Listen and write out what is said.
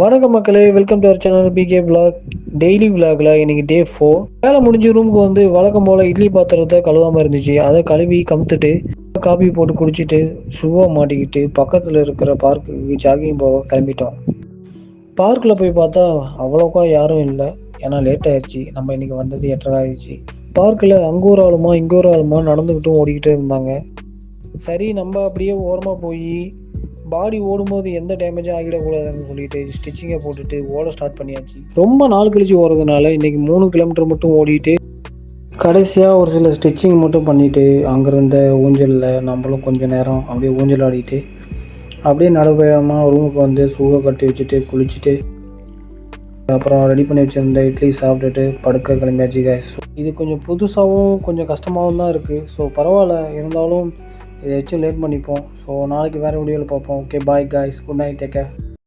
வணக்கம் மக்களே, welcome to our channel PK vlog. Daily விளாக்ல இன்னைக்கு டே 4. வேலை முடிஞ்ச ரூமுக்கு வந்து வழக்கம் போல இட்லி பாத்திரத்தை கழுவாமல் இருந்துச்சு. அதை கழுவி கமுத்துட்டு காபி போட்டு குடிச்சிட்டு ஷூவை மாட்டிக்கிட்டு பக்கத்தில் இருக்கிற பார்க்குக்கு ஜாகிங் போக கிளம்பிட்டோம். பார்க்கில் போய் பார்த்தா அவ்வளோக்கா யாரும் இல்லை, ஏன்னா லேட் ஆயிடுச்சு. நம்ம இன்னைக்கு வந்தது 8:30 ஆயிடுச்சு. பார்க்கில் அங்கே ஒரு ஆளுமா இங்கே ஒரு ஆளுமா நடந்துக்கிட்டும் ஓடிக்கிட்டே இருந்தாங்க. சரி, நம்ம அப்படியே ஓரமாக போய் பாடி ஓடும்போது எந்த டேமேஜும் ஆகிடக்கூடாதுன்னு சொல்லிட்டு ஸ்டிச்சிங்கை போட்டுட்டு ஓட ஸ்டார்ட் பண்ணியாச்சு. ரொம்ப நாள் கழிச்சு ஓடுறதுனால இன்னைக்கு 3 கிலோமீட்டர் மட்டும் ஓடிட்டு கடைசியாக ஒரு சில ஸ்டிச்சிங் மட்டும் பண்ணிவிட்டு அங்கேருந்த ஊஞ்சலில் நம்மளும் கொஞ்சம் நேரம் அப்படியே ஊஞ்சல் ஆடிட்டு அப்படியே நடைபயணமாக ரூமுக்கு வந்து ஷூவை கட்டி வச்சுட்டு குளிச்சுட்டு அப்புறம் ரெடி பண்ணி வச்சுருந்த இட்லி சாப்பிட்டுட்டு படுக்க கிளம்பியாச்சு கைஸ். இது கொஞ்சம் புதுசாகவும் கொஞ்சம் கஷ்டமாகவும் தான் இருக்குது. ஸோ பரவாயில்ல, இருந்தாலும் இதை வச்சு லேட் பண்ணிப்போம். ஸோ நாளைக்கு வேறு வீடியோவில் பார்ப்போம். Okay, bye guys, good night, take care.